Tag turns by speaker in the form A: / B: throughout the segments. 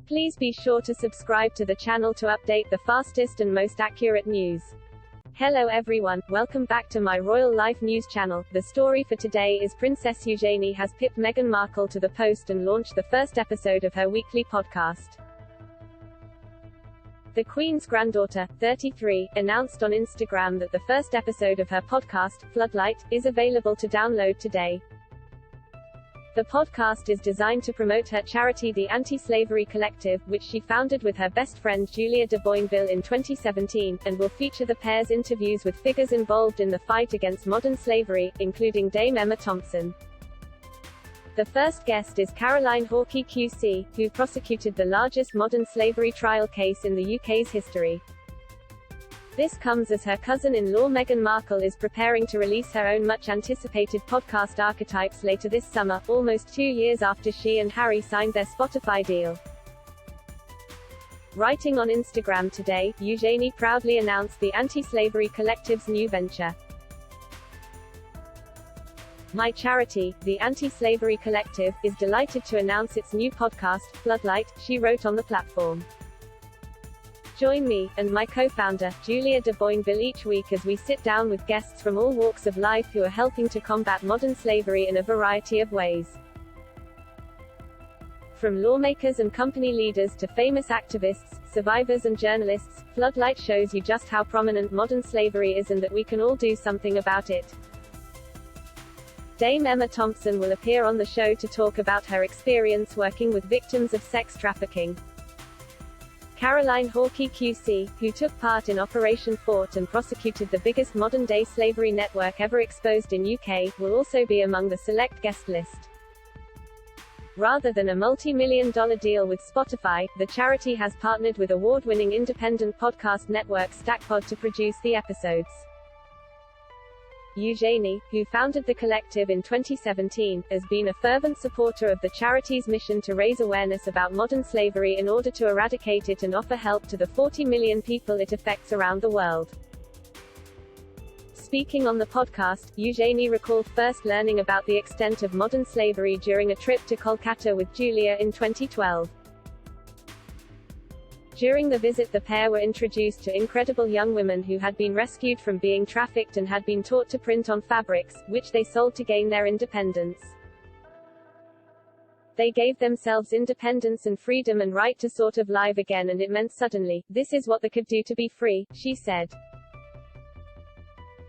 A: Please be sure to subscribe to the channel to update the fastest and most accurate news. Hello everyone, welcome back to my Royal Life News channel. The story for today is Princess Eugenie has pipped Meghan Markle to the post and launched the first episode of her weekly podcast. The Queen's granddaughter, 33, announced on Instagram that the first episode of her podcast, Floodlight, is available to download today. The podcast is designed to promote her charity, the Anti-Slavery Collective, which she founded with her best friend Julia de Boinville in 2017, and will feature the pair's interviews with figures involved in the fight against modern slavery, including Dame Emma Thompson. The first guest is Caroline Hawkey QC, who prosecuted the largest modern slavery trial case in the UK's history. This comes as her cousin-in-law Meghan Markle is preparing to release her own much-anticipated podcast Archetypes later this summer, almost 2 years after she and Harry signed their Spotify deal. Writing on Instagram today, Eugenie proudly announced the Anti-Slavery Collective's new venture. My charity, the Anti-Slavery Collective, is delighted to announce its new podcast, Floodlight, she wrote on the platform. Join me, and my co-founder, Julia de Boinville each week as we sit down with guests from all walks of life who are helping to combat modern slavery in a variety of ways. From lawmakers and company leaders to famous activists, survivors and journalists, Floodlight shows you just how prominent modern slavery is and that we can all do something about it. Dame Emma Thompson will appear on the show to talk about her experience working with victims of sex trafficking. Caroline Hawkey QC, who took part in Operation Fort and prosecuted the biggest modern-day slavery network ever exposed in UK, will also be among the select guest list. Rather than a multi-million-dollar deal with Spotify, the charity has partnered with award-winning independent podcast network StackPod to produce the episodes. Eugenie, who founded the collective in 2017, has been a fervent supporter of the charity's mission to raise awareness about modern slavery in order to eradicate it and offer help to the 40 million people it affects around the world. Speaking on the podcast, Eugenie recalled first learning about the extent of modern slavery during a trip to Kolkata with Julia in 2012. During the visit, the pair were introduced to incredible young women who had been rescued from being trafficked and had been taught to print on fabrics, which they sold to gain their independence. They gave themselves independence and freedom and right to sort of live again, and it meant suddenly, this is what they could do to be free, she said.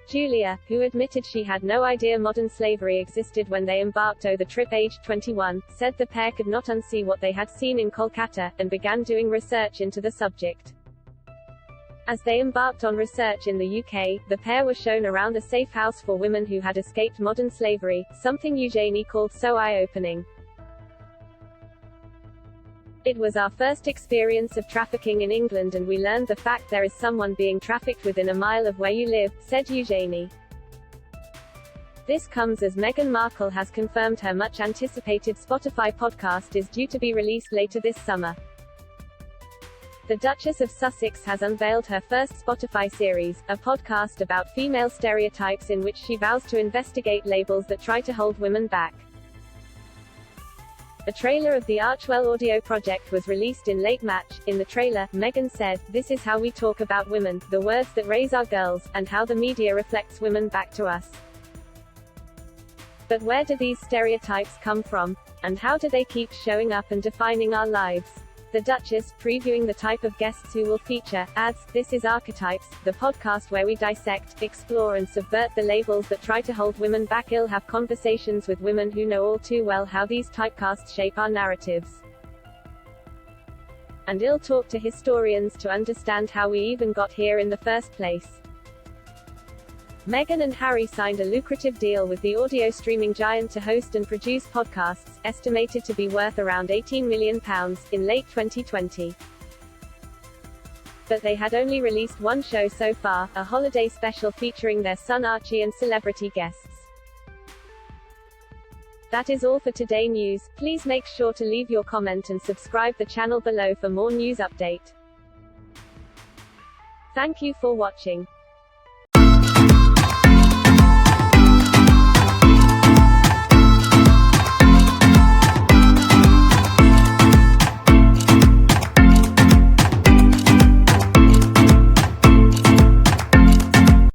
A: Julia, who admitted she had no idea modern slavery existed when they embarked on the trip aged 21, said the pair could not unsee what they had seen in Kolkata, and began doing research into the subject. As they embarked on research in the UK, the pair were shown around a safe house for women who had escaped modern slavery, something Eugenie called so eye-opening. It was our first experience of trafficking in England, and we learned the fact there is someone being trafficked within a mile of where you live, said Eugenie. This comes as Meghan Markle has confirmed her much-anticipated Spotify podcast is due to be released later this summer. The Duchess of Sussex has unveiled her first Spotify series, a podcast about female stereotypes in which she vows to investigate labels that try to hold women back. A trailer of the Archwell audio project was released in late March. In the trailer, Meghan said, "This is how we talk about women, the words that raise our girls, and how the media reflects women back to us. But where do these stereotypes come from? And how do they keep showing up and defining our lives?" The Duchess, previewing the type of guests who will feature, adds, "This is Archetypes, the podcast where we dissect, explore and subvert the labels that try to hold women back. I'll have conversations with women who know all too well how these typecasts shape our narratives. And I'll talk to historians to understand how we even got here in the first place." Meghan and Harry signed a lucrative deal with the audio streaming giant to host and produce podcasts, estimated to be worth around £18 million, in late 2020. But they had only released one show so far, a holiday special featuring their son Archie and celebrity guests. That is all for today news. Please make sure to leave your comment and subscribe the channel below for more news update. Thank you for watching.